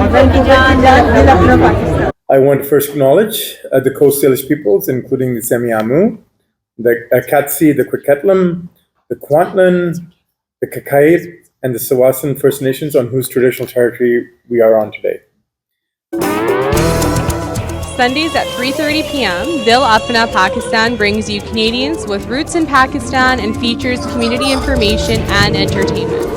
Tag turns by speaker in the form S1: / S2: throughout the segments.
S1: Dil Apna Pakistan.
S2: I want to first acknowledge the Coast Salish peoples, including the Semiamu, the Katsi, the Kwiketlam, the Kwantlen, the Kakait, and the Sawasan First Nations on whose traditional territory we are on today.
S3: Sundays at 3:30 p.m., Dil Apna Pakistan brings you Canadians with roots in Pakistan and features community information and entertainment.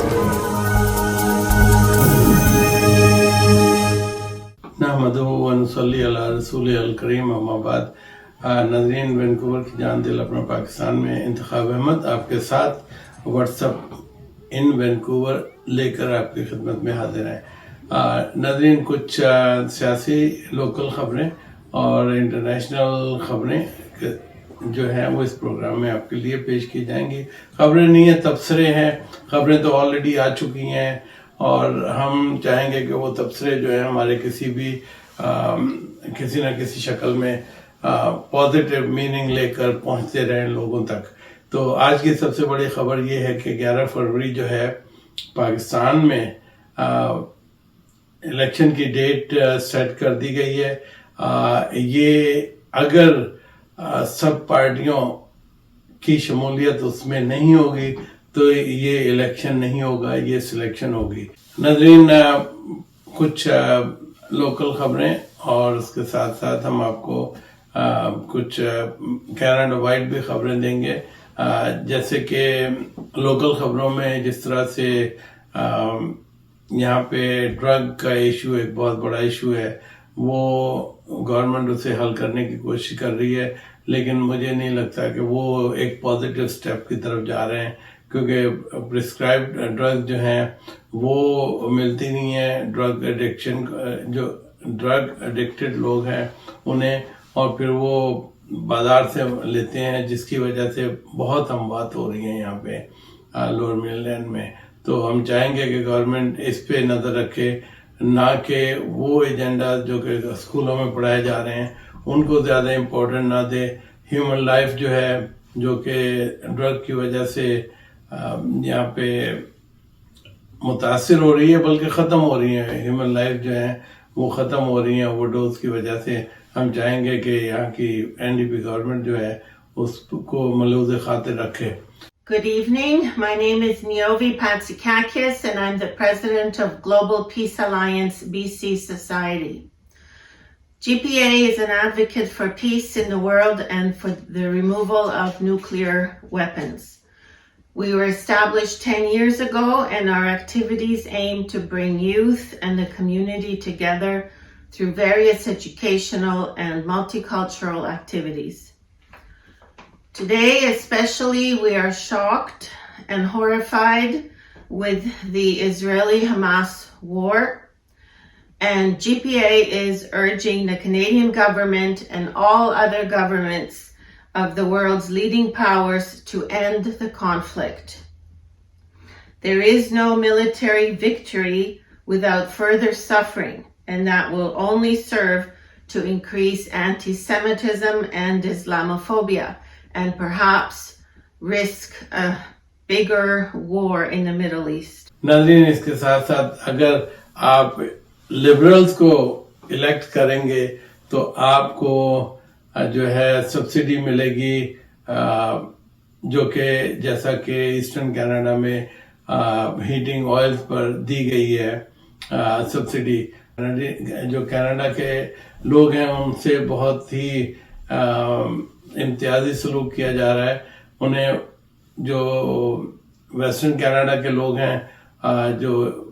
S4: नहमदु व नसल्ली अला रसूल अल करीम अम्मा बाद। नाज़रीन, Vancouver की जान दिल अपना पाकिस्तान में इंतखाब अहमद आपके साथ व्हाट्सएप इन वैंकूवर लेकर आपकी खिदमत में हाजिर हैं। नाज़रीन, कुछ सियासी लोकल ख़बरें और इंटरनेशनल ख़बरें जो हैं वो इस प्रोग्राम में आपके लिए पेश की जाएंगी। ख़बरें नहीं हैं, तबसरे हैं। ख़बरें तो ऑलरेडी आ चुकी हैं और हम चाहेंगे कि वो तबसरे जो है हमारे किसी न किसी शक्ल में पॉजिटिव मीनिंग लेकर पहुंचते रहें लोगों तक। तो आज की सबसे बड़ी खबर ये है कि 11 फरवरी जो है पाकिस्तान में इलेक्शन की डेट सेट कर दी गई है। ये अगर सब पार्टियों की शमूलियत उसमें नहीं होगी तो ये इलेक्शन नहीं होगा, ये सिलेक्शन होगी। नाज़रीन, कुछ लोकल खबरें और उसके साथ साथ हम आपको कुछ कनाडा वाइड भी खबरें देंगे। जैसे कि लोकल खबरों में जिस तरह से यहाँ पे ड्रग का इशू एक बहुत बड़ा इशू है, वो गवर्नमेंट उसे हल करने की कोशिश कर रही है, लेकिन मुझे नहीं लगता कि वो एक पॉजिटिव स्टेप की तरफ जा रहे हैं, क्योंकि प्रिस्क्राइब्ड ड्रग जो हैं वो मिलती नहीं है। ड्रग एडिक्टेड लोग हैं उन्हें, और फिर वो बाजार से लेते हैं, जिसकी वजह से बहुत अमवात हो रही हैं यहाँ पे लोअर मेनलैंड में। तो हम चाहेंगे कि गवर्नमेंट इस पे नज़र रखे, ना कि वो एजेंडा जो कि स्कूलों में पढ़ाए जा रहे हैं उनको ज़्यादा इम्पोर्टेंट ना दे। ह्यूमन लाइफ जो है, जो कि ड्रग की वजह से यहाँ पे मुतासिर हो रही है, बल्कि ख़त्म हो रही है। ह्यूमन लाइफ जो है वो ख़त्म हो रही है ओवरडोज की वजह से। हम चाहेंगे कि यहाँ की एनडीपी गवर्नमेंट जो है उसको मलूज़ खातिर रखे।
S5: Good evening. My name is Niovi Patsikakis, and I'm the president of Global Peace Alliance BC Society. GPA is an advocate for peace in the world and for the removal of nuclear weapons. We were established 10 years ago, and our activities aim to bring youth and the community together through various educational and multicultural activities. Today, especially, we are shocked and horrified with the Israeli-Hamas war, and GPA is urging the Canadian government and all other governments of the world's leading powers to end the conflict. There is no military victory without further suffering, and that will only serve to increase anti-Semitism and Islamophobia, and perhaps risk a bigger war in the Middle East.
S4: नाज़रीन, इसके साथ साथ अगर आप liberals को elect करेंगे तो आपको जो है सब्सिडी मिलेगी, जो कि जैसा कि ईस्टर्न कनाडा में हीटिंग ऑयल्स पर दी गई है सब्सिडी। जो कनाडा के लोग हैं उनसे बहुत ही इम्तियाजी सलूक किया जा रहा है। उन्हें जो वेस्टर्न कनाडा के लोग हैं, जो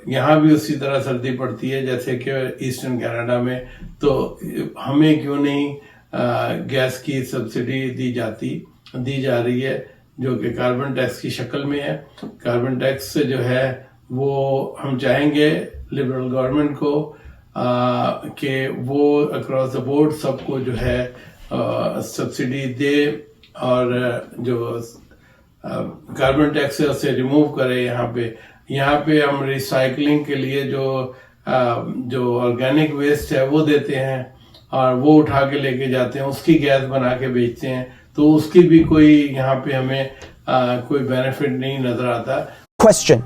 S4: यहाँ भी उसी तरह सर्दी पड़ती है जैसे कि ईस्टर्न कनाडा में, तो हमें क्यों नहीं गैस की सब्सिडी दी जा रही है, जो कि कार्बन टैक्स की शक्ल में है। कार्बन टैक्स जो है वो हम चाहेंगे लिबरल गवर्नमेंट को कि वो अक्रॉस द बोर्ड सबको जो है सब्सिडी दे, और जो कार्बन टैक्स है उसे रिमूव करे। यहाँ पे हम रिसाइकलिंग के लिए जो ऑर्गेनिक वेस्ट है वो देते हैं और वो उठा के लेके जाते हैं, उसकी गैस बना के बेचते हैं, तो उसकी भी कोई यहाँ पे हमें कोई बेनिफिट नहीं नजर आता।
S6: Question: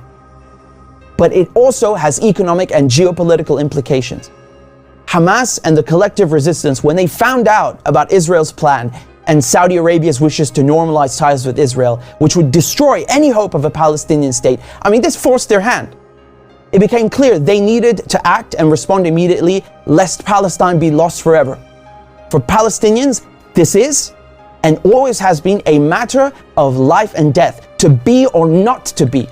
S1: but it also has economic and geopolitical implications. Hamas and the collective resistance, when they found out about Israel's plan and Saudi Arabia's wishes to normalize ties with Israel, which would destroy any hope of a Palestinian state, I mean, this forced their hand. It became clear they needed to act and respond immediately, lest Palestine be lost forever. For Palestinians, this is and always has been a matter of life and death, to be or not to be.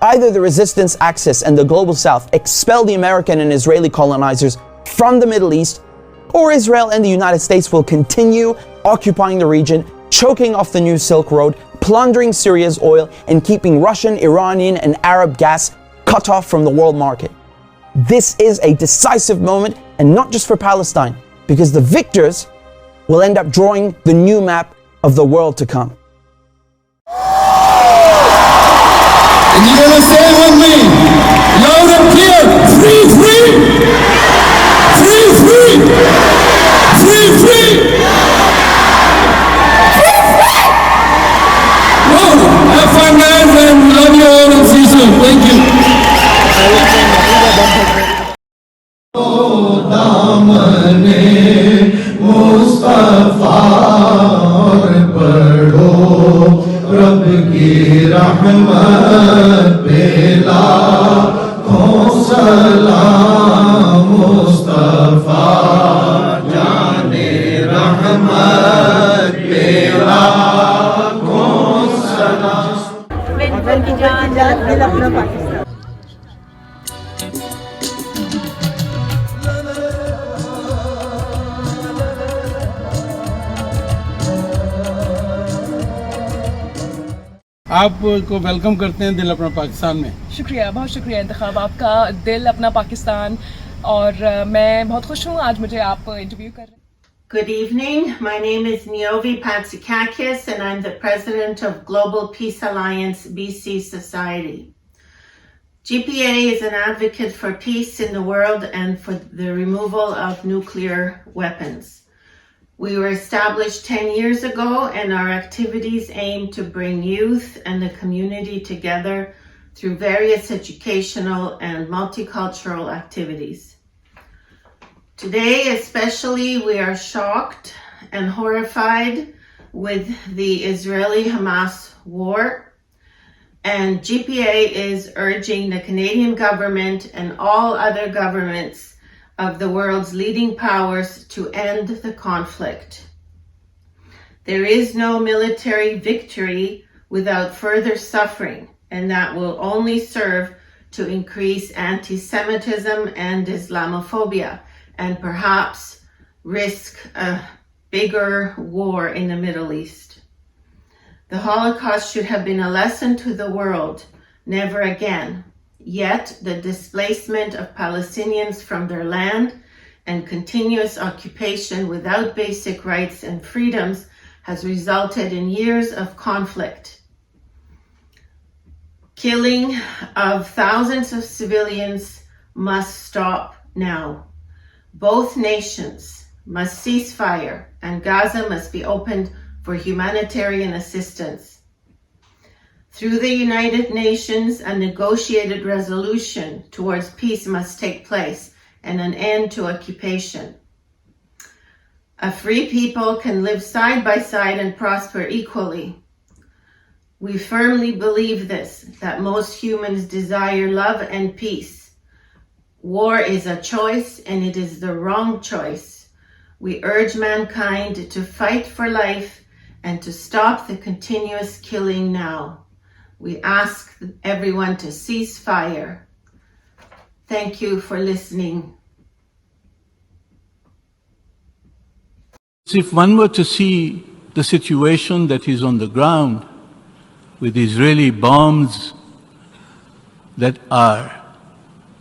S1: Either the resistance axis and the global south expel the American and Israeli colonizers from the Middle East, or Israel and the United States will continue occupying the region, choking off the new Silk Road, plundering Syria's oil, and keeping Russian, Iranian, and Arab gas cut off from the world market. This is a decisive moment, and not just for Palestine, because the victors will end up drawing the new map of the world to come.
S6: And you're gonna say it with me, loud and clear, free, free, free, free, free, free, free, free. Well, have fun, guys, and love you all and see you soon. Thank you.
S7: दिल अपना पाकिस्तान।
S4: आपको welcome करते हैं दिल अपना पाकिस्तान में।
S8: शुक्रिया, बहुत शुक्रिया इंतखाब आपका, दिल अपना पाकिस्तान। और मैं बहुत खुश हूँ आज मुझे आप इंटरव्यू कर रहे हैं।
S5: Good evening. My name is Niovi Patsikakis, and I'm the president of Global Peace Alliance BC Society. GPA is an advocate for peace in the world and for the removal of nuclear weapons. We were established 10 years ago, and our activities aim to bring youth and the community together through various educational and multicultural activities. Today, especially, we are shocked and horrified with the Israeli-Hamas war, and GPA is urging the Canadian government and all other governments of the world's leading powers to end the conflict. There is no military victory without further suffering, and that will only serve to increase anti-Semitism and Islamophobia, and perhaps risk a bigger war in the Middle East. The Holocaust should have been a lesson to the world, never again. Yet the displacement of Palestinians from their land and continuous occupation without basic rights and freedoms has resulted in years of conflict. Killing of thousands of civilians must stop now. Both nations must cease fire, and Gaza must be opened for humanitarian assistance. Through the United Nations, a negotiated resolution towards peace must take place and an end to occupation. A free people can live side by side and prosper equally. We firmly believe this, that most humans desire love and peace. War is a choice, and it is the wrong choice. We urge mankind to fight for life and to stop the continuous killing now. We ask everyone to cease fire. Thank you for listening.
S9: If one were to see the situation that is on the ground with Israeli bombs that are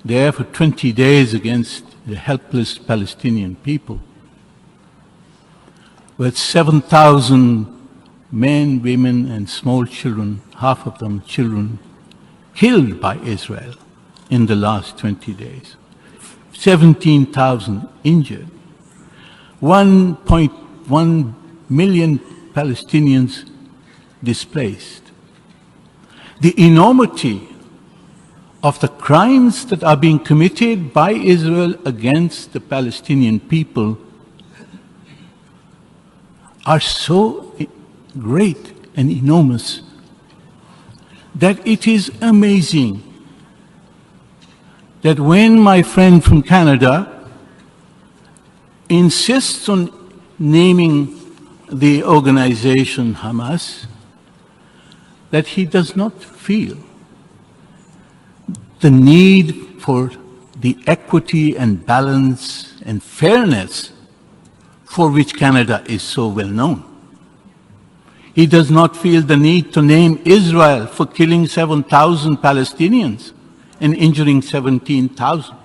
S9: there for 20 days against the helpless Palestinian people, with 7,000 men, women, and small children, half of them children, killed by Israel in the last 20 days, 17,000 injured, 1.1 million Palestinians displaced. The enormity of the crimes that are being committed by Israel against the Palestinian people are so great and enormous that it is amazing that when my friend from Canada insists on naming the organization Hamas, that he does not feel the need for the equity and balance and fairness for which Canada is so well known. He does not feel the need to name Israel for killing 7,000 Palestinians and injuring 17,000.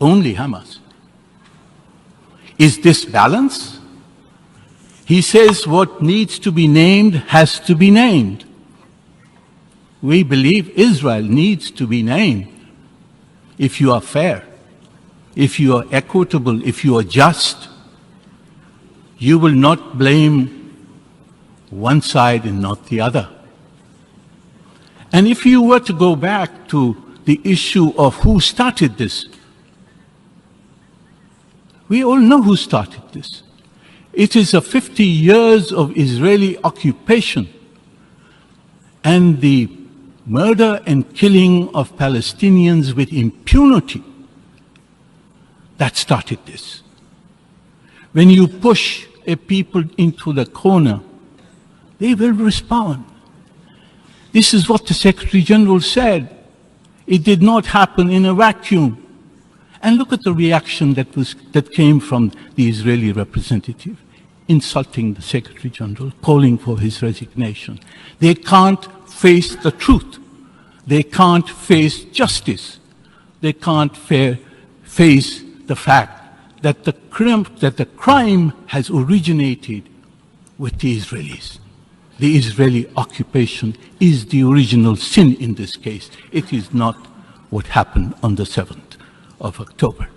S9: Only Hamas. Is this balance? He says what needs to be named has to be named. We believe Israel needs to be named. If you are fair, if you are equitable, if you are just, you will not blame one side and not the other. And if you were to go back to the issue of who started this, we all know who started this. It is 50 years of Israeli occupation and the murder and killing of Palestinians with impunity that started this. When you push a people into the corner, they will respond. This is what the Secretary General said. It did not happen in a vacuum. And look at the reaction that came from the Israeli representative, insulting the Secretary General, calling for his resignation. They can't face the truth. They can't face justice. They can't face the fact that the crime has originated with the Israelis. The Israeli occupation is the original sin in this case. It is not what happened on the 7th of October.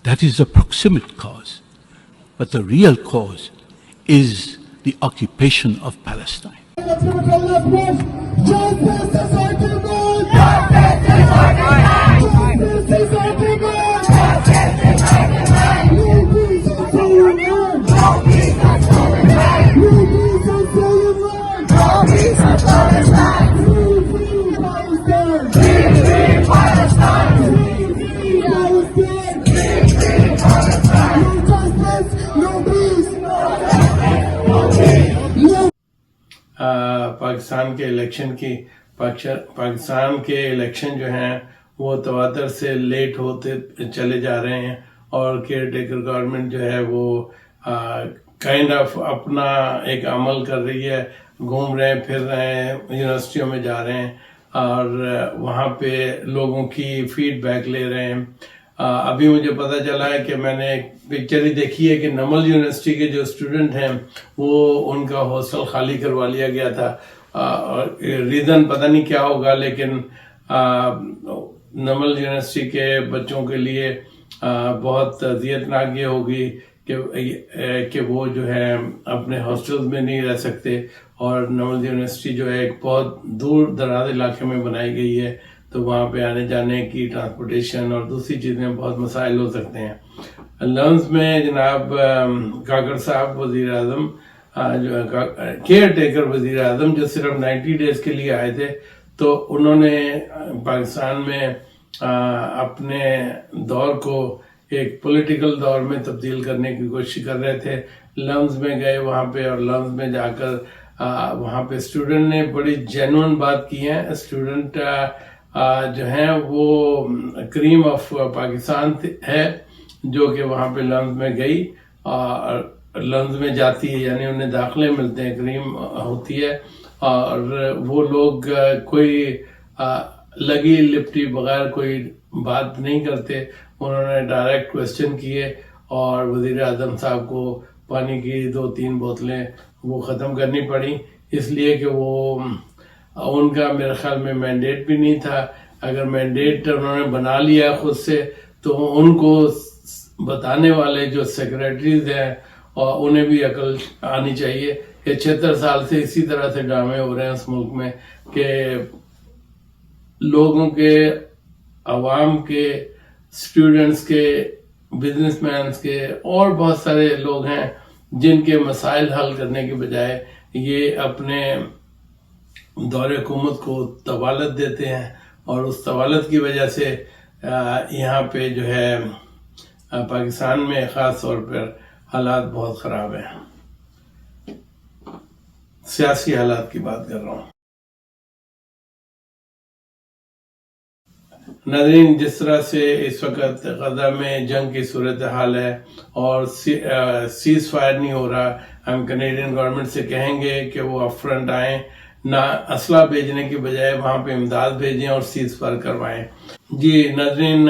S9: That is a proximate cause. But the real cause is the occupation of Palestine.
S4: Pakistan के election जो हैं वो तवातर से late होते चले जा रहे हैं और केयर टेकर गवर्नमेंट जो है वो काइंड ऑफ अपना एक अमल कर रही है, घूम रहे हैं, फिर रहे हैं, यूनिवर्सिटियों में जा रहे हैं और वहाँ पे लोगों की फीडबैक ले रहे हैं। अभी मुझे पता चला है कि मैंने एक पिक्चर ही देखी है कि नमल यूनिवर्सिटी के जो स्टूडेंट हैं वो उनका हॉस्टल खाली करवा लिया गया था। रीज़न पता नहीं क्या होगा, लेकिन नमल यूनिवर्सिटी के बच्चों के लिए बहुत अज़ियतनाक ये होगी कि वो जो है अपने हॉस्टल्स में नहीं रह सकते और नमल यूनिवर्सिटी जो है एक बहुत दूर दराज इलाके में बनाई गई है, तो वहाँ पे आने जाने की ट्रांसपोर्टेशन और दूसरी चीज़ें बहुत मसाइल हो सकते हैं। लम्स में जनाब काकर साहब वज़ीर आज़म जो केयर टेकर वज़ीर आज़म जो सिर्फ 90 डेज़ के लिए आए थे, तो उन्होंने पाकिस्तान में अपने दौर को एक पॉलिटिकल दौर में तब्दील करने की कोशिश कर रहे थे। लम्स में गए वहाँ पे और लम्स में जाकर वहाँ पे स्टूडेंट ने बड़ी जेन्युइन बात की है। स्टूडेंट जो हैं वो क्रीम ऑफ पाकिस्तान है जो कि वहाँ पे लम्स में गई और लम्स में जाती है, यानी उन्हें दाखिले मिलते हैं, क्रीम होती है और वो लोग कोई लगी लिपटी बगैर कोई बात नहीं करते। उन्होंने डायरेक्ट क्वेश्चन किए और वज़ीर आज़म साहब को पानी की 2-3 बोतलें वो ख़त्म करनी पड़ी, इसलिए कि वो उनका मेरे ख्याल में मैंडेट भी नहीं था। अगर मैंडेट उन्होंने बना लिया खुद से तो उनको बताने वाले जो सेक्रेटरीज हैं और उन्हें भी अकल आनी चाहिए। ये 76 साल से इसी तरह से ड्रामे हो रहे हैं इस मुल्क में कि लोगों के, अवाम के, स्टूडेंट्स के, बिजनेसमैन के और बहुत सारे लोग हैं जिनके मसाइल हल करने के बजाय ये अपने दौरे हुकूमत को तवालत देते हैं और उस तवालत की वजह से यहाँ पे जो है पाकिस्तान में ख़ास तौर पर हालात बहुत ख़राब हैं। सियासी हालात की बात कर रहा हूँ। नाज़रीन, जिस तरह से इस वक्त गजा में जंग की सूरत हाल है और सीज फायर नहीं हो रहा, हम कनेडियन गवर्नमेंट से कहेंगे कि वो अपफ्रंट आएँ, ना असला भेजने की बजाय वहाँ पे इमदाद भेजें और सीज फायर करवाएं। जी नाज़रीन,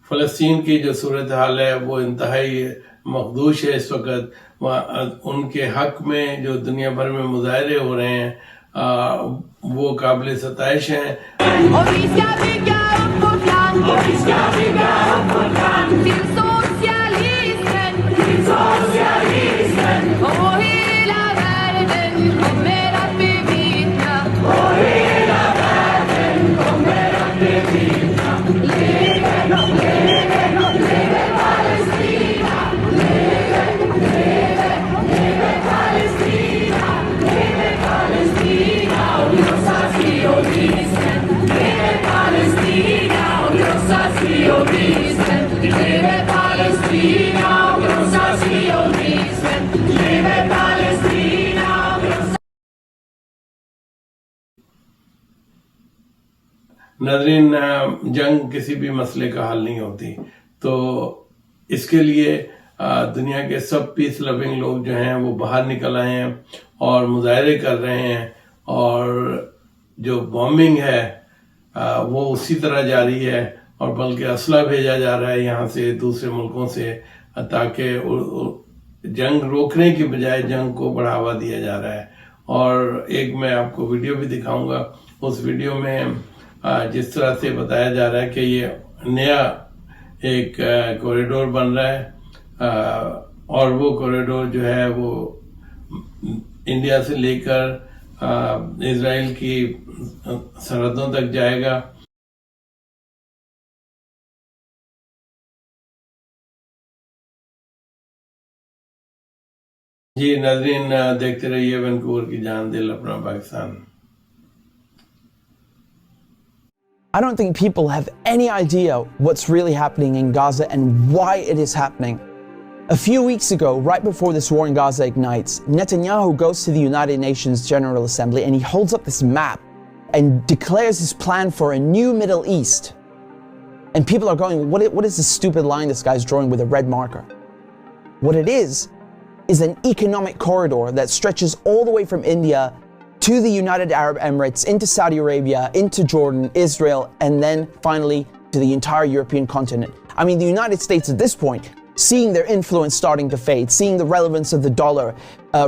S4: फ़लस्तीन की जो सूरत हाल है वो इंतहाई मखदूश है इस वक्त। उनके हक में जो दुनिया भर में मुजाहरे हो रहे हैं वो काबिल सताइश हैं। नाज़रीन, जंग किसी भी मसले का हल नहीं होती, तो इसके लिए दुनिया के सब पीस लविंग लोग जो हैं वो बाहर निकल आए हैं और मुजाहरे कर रहे हैं, और जो बॉम्बिंग है वो उसी तरह जारी है, और बल्कि असला भेजा जा रहा है यहाँ से दूसरे मुल्कों से, ताकि जंग रोकने की बजाय जंग को बढ़ावा दिया जा रहा है। और एक मैं आपको वीडियो भी दिखाऊंगा। उस वीडियो में जिस तरह से बताया जा रहा है कि ये नया एक कॉरिडोर बन रहा है, और वो कॉरिडोर जो है वो इंडिया से लेकर इजराइल की सरहदों तक जाएगा। जी नाज़रीन, देखते रहिए वैंकूवर की जान, दिल अपना Pakistan.
S1: I don't think people have any idea what's really happening in Gaza and why it is happening. A few weeks ago, right before this war in Gaza ignites, Netanyahu goes to the United Nations General Assembly and he holds up this map and declares his plan for a new Middle East. And people are going, what is this stupid line this guy's drawing with a red marker? What it is an economic corridor that stretches all the way from India to the United Arab Emirates, into Saudi Arabia, into Jordan, Israel, and then finally to the entire European continent. I mean, the United States at this point, seeing their influence starting to fade, seeing the relevance of the dollar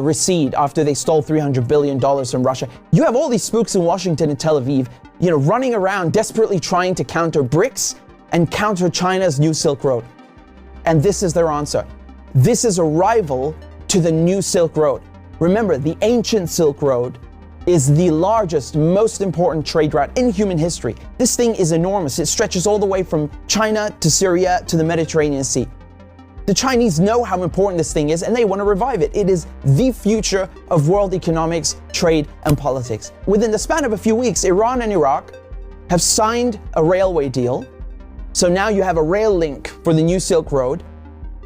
S1: recede after they stole $300 billion from Russia. You have all these spooks in Washington and Tel Aviv, running around desperately trying to counter BRICS and counter China's new Silk Road. And this is their answer. This is a rival to the new Silk Road. Remember, the ancient Silk Road is the largest, most important trade route in human history. This thing is enormous. It stretches all the way from China to Syria to the Mediterranean Sea. The Chinese know how important this thing is and they want to revive it. It is the future of world economics, trade, and politics. Within the span of a few weeks, Iran and Iraq have signed a railway deal. So now you have a rail link for the new Silk Road.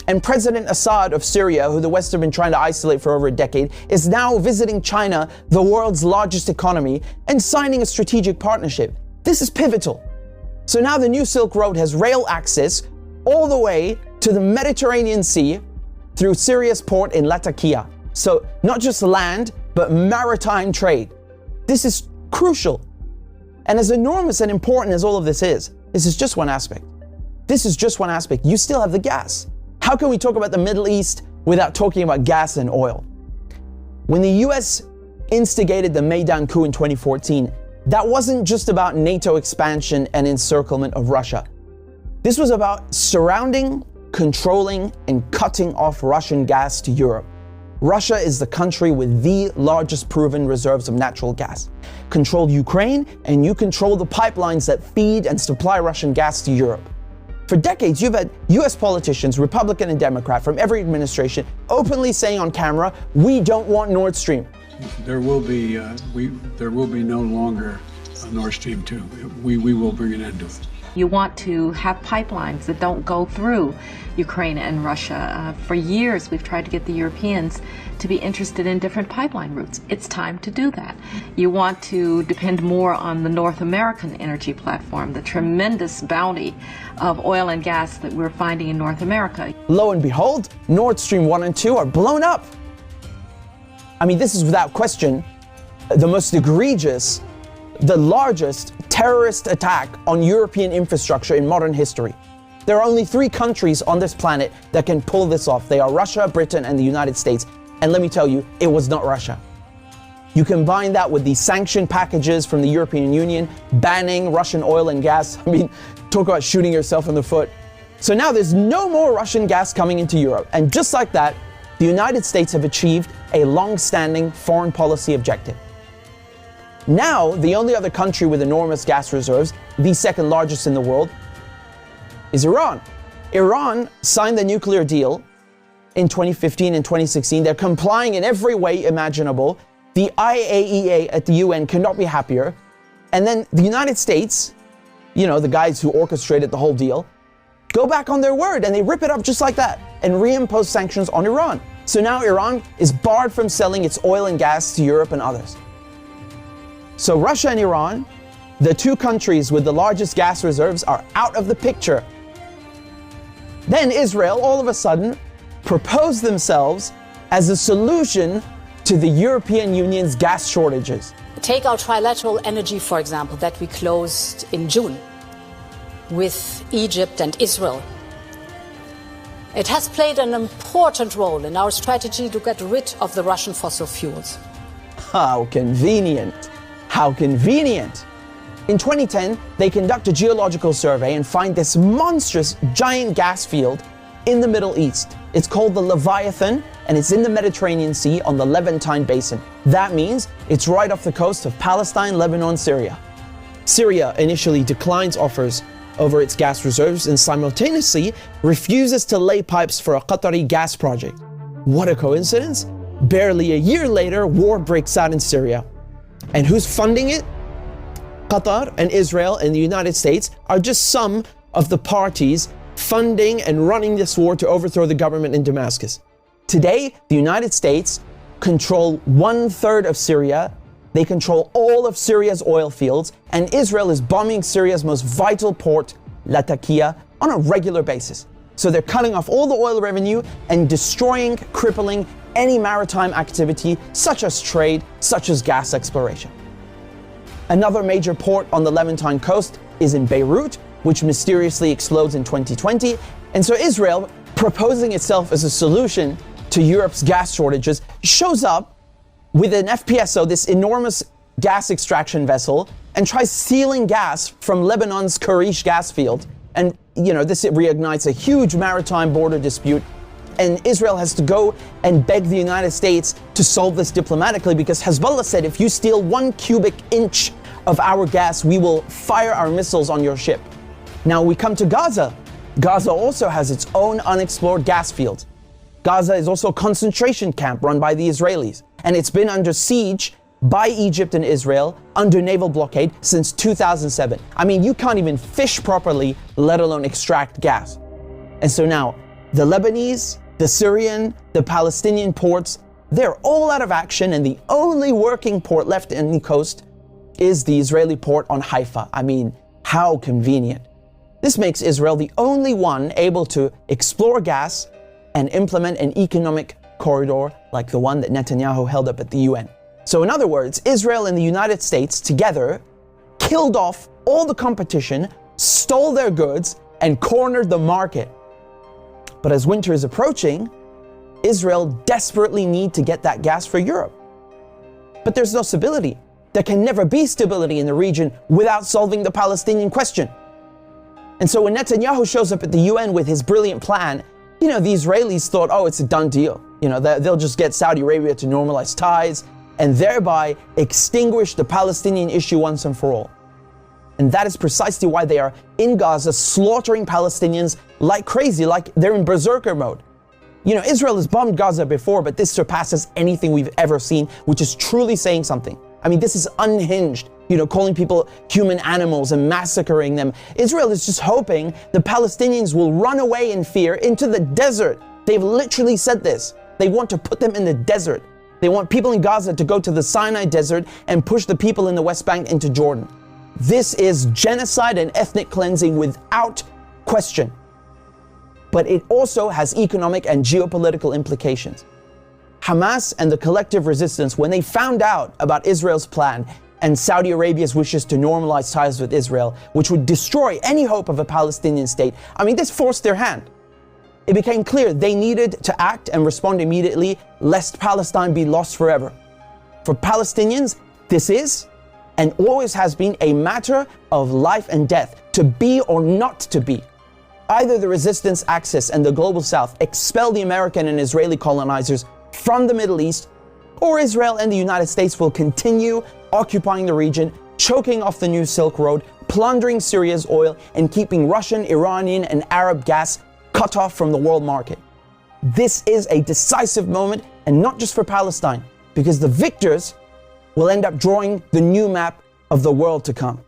S1: And President Assad of Syria, who the West have been trying to isolate for over a decade, is now visiting China, the world's largest economy, and signing a strategic partnership. This is pivotal. So now the new Silk Road has rail access all the way to the Mediterranean Sea through Syria's port in Latakia. So not just land, but maritime trade. This is crucial. And as enormous and important as all of this is just one aspect. This is just one aspect. You still have the gas. How can we talk about the Middle East without talking about gas and oil? When the US instigated the Maidan coup in 2014, that wasn't just about NATO expansion and encirclement of Russia. This was about surrounding, controlling, and cutting off Russian gas to Europe. Russia is the country with the largest proven reserves of natural gas. Control Ukraine, and you control the pipelines that feed and supply Russian gas to Europe. For decades, you've had US politicians, Republican and Democrat, from every administration, openly saying on camera, we don't want Nord Stream.
S10: There will be no longer a Nord Stream 2. We will bring an end to it.
S11: You want to have pipelines that don't go through Ukraine and Russia. For years, we've tried to get the Europeans to be interested in different pipeline routes. It's time to do that. You want to depend more on the North American energy platform, the tremendous bounty of oil and gas that we're finding in North America.
S1: Lo and behold, Nord Stream 1 and 2 are blown up. I mean, this is without question the most egregious, the largest terrorist attack on European infrastructure in modern history. There are only 3 countries on this planet that can pull this off. They are Russia, Britain, and the United States. And let me tell you, it was not Russia. You combine that with the sanction packages from the European Union, banning Russian oil and gas. I mean, talk about shooting yourself in the foot. So now there's no more Russian gas coming into Europe. And just like that, the United States have achieved a long-standing foreign policy objective. Now, the only other country with enormous gas reserves, the second largest in the world, is Iran. Iran signed the nuclear deal in 2015 and 2016. They're complying in every way imaginable. The IAEA at the UN cannot be happier. And then the United States, you know, the guys who orchestrated the whole deal, go back on their word and they rip it up just like that and reimpose sanctions on Iran. So now Iran is barred from selling its oil and gas to Europe and others. So Russia and Iran, the 2 countries with the largest gas reserves, are out of the picture. Then Israel, all of a sudden, proposed themselves as a solution to the European Union's gas shortages.
S12: Take our trilateral energy, for example, that we closed in June with Egypt and Israel. It has played an important role in our strategy to get rid of the Russian fossil fuels.
S1: How convenient. How convenient. In 2010, they conduct a geological survey and find this monstrous giant gas field in the Middle East. It's called the Leviathan, and it's in the Mediterranean Sea on the Levantine Basin. That means it's right off the coast of Palestine, Lebanon, Syria. Syria initially declines offers over its gas reserves and simultaneously refuses to lay pipes for a Qatari gas project. What a coincidence! Barely a year later, war breaks out in Syria. And who's funding it? Qatar and Israel and the United States are just some of the parties funding and running this war to overthrow the government in Damascus. Today, the United States control 1/3 of Syria. They control all of Syria's oil fields, and Israel is bombing Syria's most vital port, Latakia, on a regular basis. So they're cutting off all the oil revenue and destroying, crippling any maritime activity, such as trade, such as gas exploration. Another major port on the Levantine coast is in Beirut, which mysteriously explodes in 2020. And so Israel, proposing itself as a solution to Europe's gas shortages, shows up with an FPSO, this enormous gas extraction vessel, and tries stealing gas from Lebanon's Karish gas field. And, you know, this reignites a huge maritime border dispute. And Israel has to go and beg the United States to solve this diplomatically, because Hezbollah said, if you steal 1 cubic inch of our gas, we will fire our missiles on your ship. Now we come to Gaza. Gaza also has its own unexplored gas fields. Gaza is also a concentration camp run by the Israelis, and it's been under siege by Egypt and Israel under naval blockade since 2007. I mean, you can't even fish properly, let alone extract gas. And so now, the Lebanese, the Syrian, the Palestinian ports, they're all out of action, and the only working port left in the coast is the Israeli port on Haifa. I mean, how convenient. This makes Israel the only one able to explore gas and implement an economic corridor like the one that Netanyahu held up at the UN. So in other words, Israel and the United States together killed off all the competition, stole their goods, and cornered the market. But as winter is approaching, Israel desperately needs to get that gas for Europe. But there's no stability. There can never be stability in the region without solving the Palestinian question. And so when Netanyahu shows up at the UN with his brilliant plan, you know, the Israelis thought, oh, it's a done deal. You know, they'll just get Saudi Arabia to normalize ties and thereby extinguish the Palestinian issue once and for all. And that is precisely why they are in Gaza slaughtering Palestinians like crazy, like they're in berserker mode. You know, Israel has bombed Gaza before, but this surpasses anything we've ever seen, which is truly saying something. I mean, this is unhinged, you know, calling people human animals and massacring them. Israel is just hoping the Palestinians will run away in fear into the desert. They've literally said this. They want to put them in the desert. They want people in Gaza to go to the Sinai desert and push the people in the West Bank into Jordan. This is genocide and ethnic cleansing without question. But it also has economic and geopolitical implications. Hamas and the collective resistance, when they found out about Israel's plan and Saudi Arabia's wishes to normalize ties with Israel, which would destroy any hope of a Palestinian state, I mean, this forced their hand. It became clear they needed to act and respond immediately, lest Palestine be lost forever. For Palestinians, this is and always has been a matter of life and death, to be or not to be. Either the resistance axis and the global south expel the American and Israeli colonizers from the Middle East, or Israel and the United States will continue occupying the region, choking off the new Silk Road, plundering Syria's oil, and keeping Russian, Iranian, and Arab gas cut off from the world market. This is a decisive moment, and not just for Palestine, because the victors will end up drawing the new map of the world to come.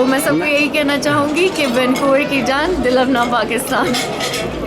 S13: मैं सबको यही कहना चाहूँगी कि Vancouver की जान, दिल अपना पाकिस्तान।